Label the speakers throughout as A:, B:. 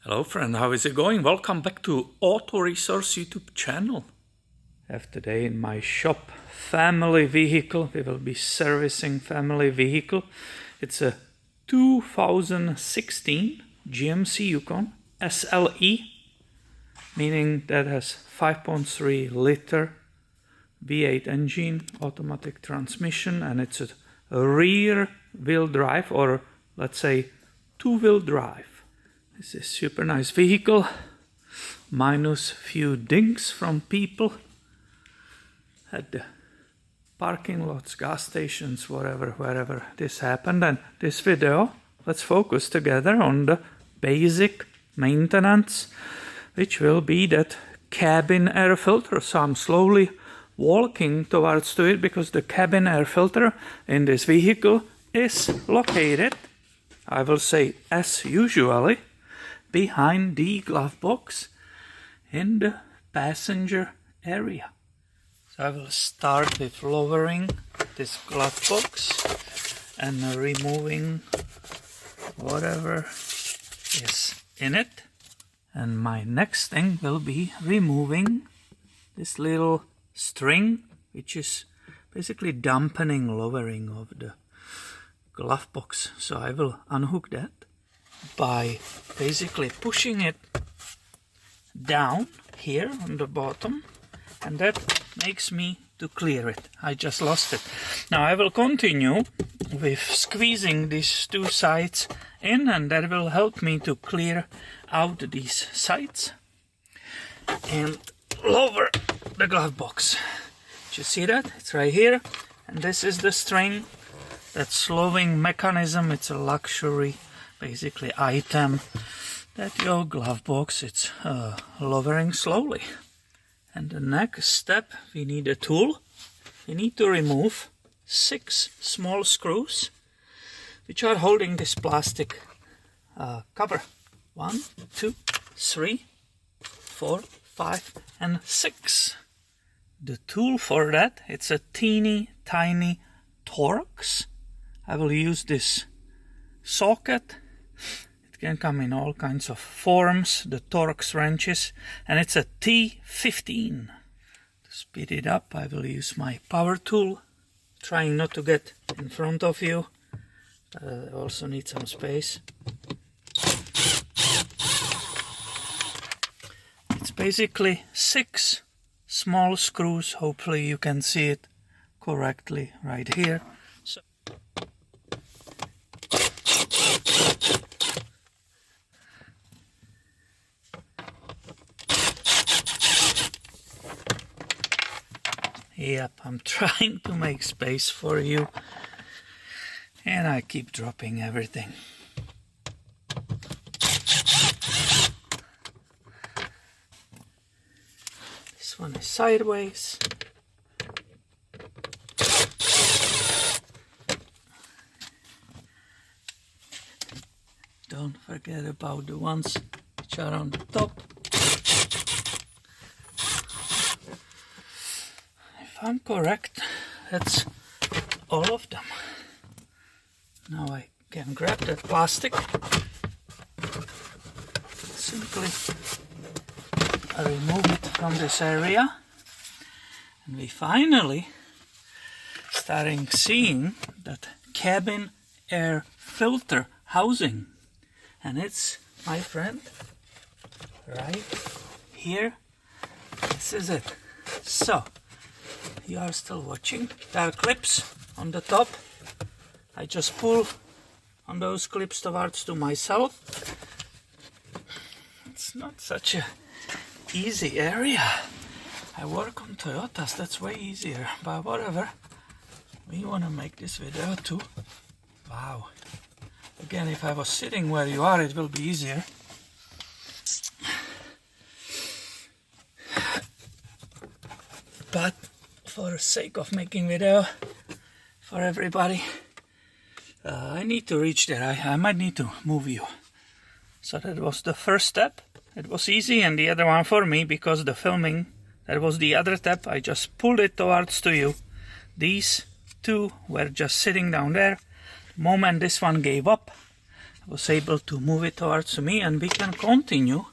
A: Hello friend, how is it going? Welcome back to Auto Resource YouTube channel. I have today in my shop family vehicle. We will be servicing family vehicle. It's a 2016 GMC Yukon SLE, meaning that has 5.3 liter V8 engine, automatic transmission, and it's a rear wheel drive, or let's say two-wheel drive. This is super nice vehicle, minus few dings from people at the parking lots, gas stations, wherever this happened. And this video, let's focus together on the basic maintenance, which will be that cabin air filter. So I'm slowly walking towards to it because the cabin air filter in this vehicle is located, I will say as usually, behind the glove box in the passenger area. So I will start with lowering this glove box and removing whatever is in it. And my next thing will be removing this little string, which is basically dampening lowering of the glove box. So I will unhook that by basically pushing it down here on the bottom, and that makes me to clear it. I just lost it. Now I will continue with squeezing these two sides in, and that will help me to clear out these sides and lower the glove box. Do you see that? It's right here, and this is the string, that slowing mechanism. It's a luxury basically item that your glove box it's lowering slowly. And the next step, we need a tool. We need to remove 6 small screws which are holding this plastic cover. 1, 2, 3, 4, 5 and 6. The tool for that, it's a teeny tiny Torx. I will use this socket. It can come in all kinds of forms, the Torx wrenches, and it's a T15. To speed it up, I will use my power tool, trying not to get in front of you. I also need some space. It's basically 6 small screws. Hopefully you can see it correctly right here. So yep, I'm trying to make space for you, and I keep dropping everything. This one is sideways. Don't forget about the ones which are on the top. If I'm correct, that's all of them. Now I can grab that plastic, simply remove it from this area, and we finally starting seeing that cabin air filter housing, and it's, my friend, right here. This is it. So you are still watching. There are clips on the top. I just pull on those clips towards to myself. It's not such a easy area. I work on Toyotas, that's way easier, but whatever. We want to make this video too. Wow. Again, if I was sitting where you are, it will be easier. But for the sake of making video for everybody, I need to reach there. I might need to move you. So that was the first step. It was easy, and the other one for me, because the filming, that was the other step. I just pulled it towards to you. These two were just sitting down there. The moment this one gave up, was able to move it towards me, and we can continue.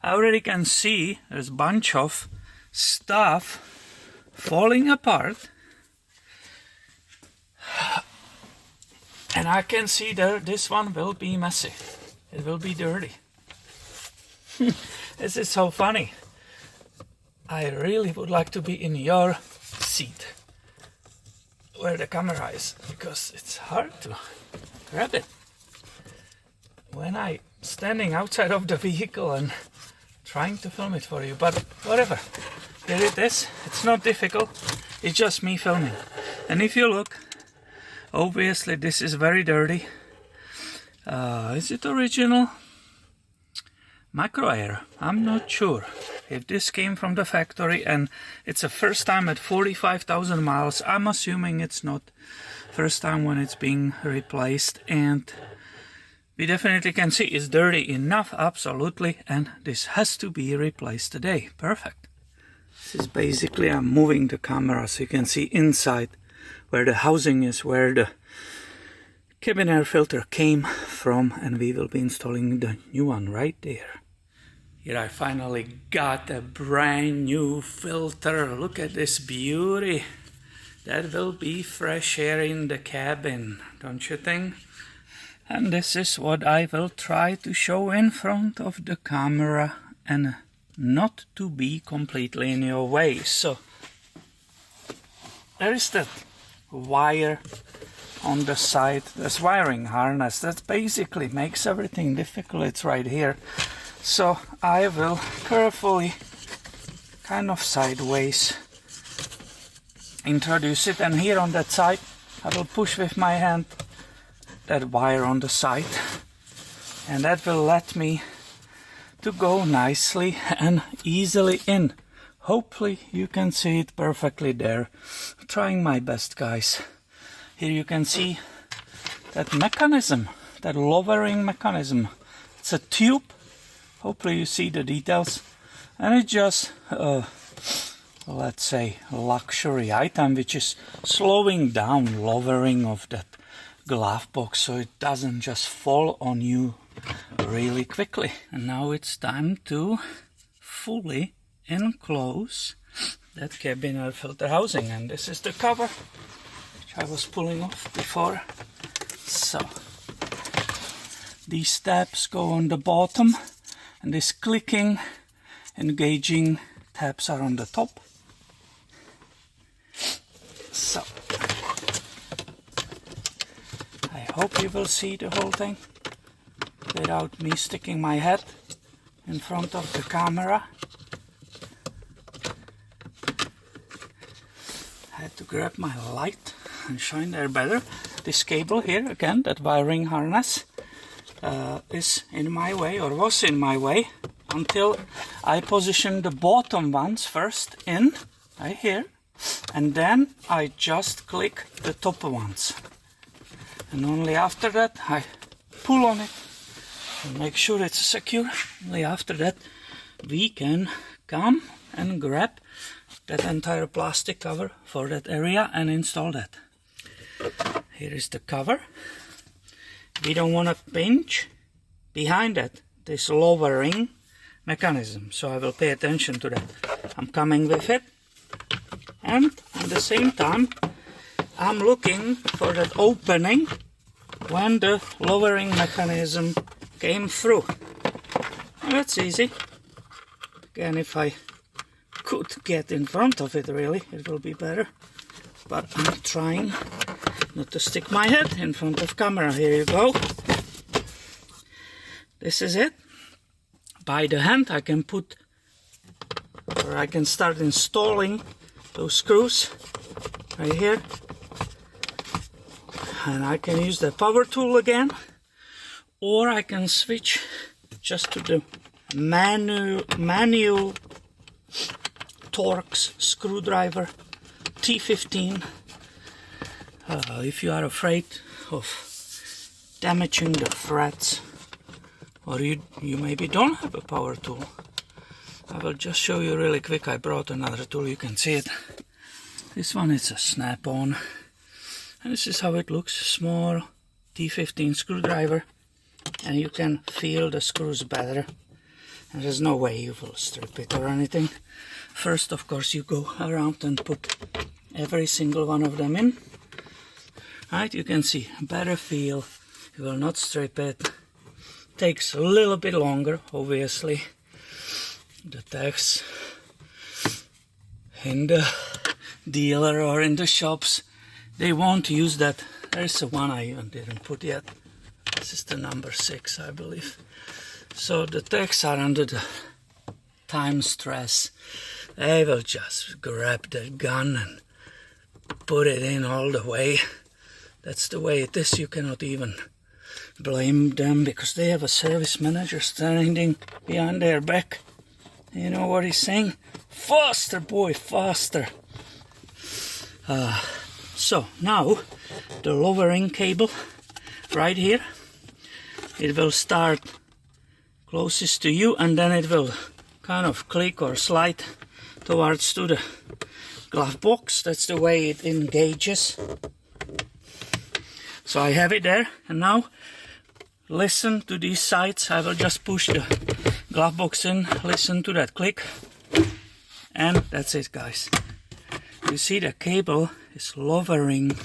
A: I already can see there's a bunch of stuff falling apart, and I can see that this one will be messy. It will be dirty. This is so funny. I really would like to be in your seat where the camera is, because it's hard to grab it when I'm standing outside of the vehicle and trying to film it for you. But whatever, here it is. It's not difficult, it's just me filming. And if you look, obviously this is very dirty. Is it original? Micro air, I'm not sure if this came from the factory, and it's the first time at 45,000 miles. I'm assuming it's not first time when it's being replaced, and we definitely can see it's dirty enough, absolutely, and this has to be replaced today. Perfect. This is basically, I'm moving the camera so you can see inside where the housing is, where the cabin air filter came from, and we will be installing the new one right there. Here I finally got a brand new filter. Look at this beauty. That will be fresh air in the cabin, don't you think? And this is what I will try to show in front of the camera and not to be completely in your way. So there is that wire on the side, this wiring harness that basically makes everything difficult. It's right here. So I will carefully, kind of sideways, introduce it, and here on that side I will push with my hand that wire on the side, and that will let me to go nicely and easily in. Hopefully you can see it perfectly there. I'm trying my best, guys. Here you can see that mechanism, that lowering mechanism. It's a tube. Hopefully you see the details, and it's just let's say luxury item which is slowing down lowering of that glove box so it doesn't just fall on you really quickly. And now it's time to fully enclose that cabin air filter housing, and this is the cover which I was pulling off before. So these tabs go on the bottom, and this clicking, engaging tabs are on the top. So I hope you will see the whole thing without me sticking my head in front of the camera. I had to grab my light and shine there better. This cable here, again, that wiring harness, is in my way, or was in my way, until I positioned the bottom ones first in, right here, and then I just click the top ones. And only after that I pull on it and make sure it's secure. Only after that we can come and grab that entire plastic cover for that area and install that. Here is the cover. We don't want to pinch behind that, this lowering mechanism, so I will pay attention to that. I'm coming with it, and at the same time I'm looking for that opening when the lowering mechanism came through. And that's easy. Again, if I could get in front of it, really, it will be better. But I'm trying not to stick my head in front of camera. Here you go. This is it. By the hand I can put, or I can start installing those screws right here. And I can use the power tool again, or I can switch just to the manual Torx screwdriver T15. If you are afraid of damaging the threads, or you maybe don't have a power tool, I will just show you really quick. I brought another tool, you can see it. This one is a snap-on, and this is how it looks. Small T15 screwdriver. and you can feel the screws better. And there's no way you will strip it or anything. First, of course, you go around and put every single one of them in. Right, you can see better feel. You will not strip it. Takes a little bit longer, obviously. The techs in the dealer or in the shops, they won't use that. There's one I even didn't put yet. This is the number 6, I believe. So the techs are under the time stress. They will just grab the gun and put it in all the way. That's the way it is. You cannot even blame them because they have a service manager standing behind their back. You know what he's saying? Faster, boy, faster. So now the lowering cable right here, it will start closest to you and then it will kind of click or slide towards to the glove box. That's the way it engages. So I have it there, and now listen to these sides. I will just push the glove box in, listen to that click, and that's it, guys. You see the cable is lowering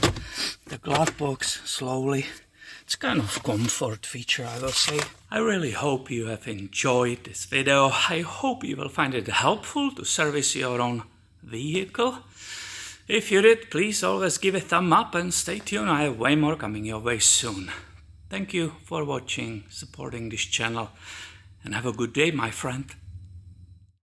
A: the glove box slowly. It's kind of comfort feature, I will say. I really hope you have enjoyed this video. I hope you will find it helpful to service your own vehicle. If you did, please always give a thumb up and stay tuned. I have way more coming your way soon. Thank you for watching, supporting this channel, and have a good day, my friend.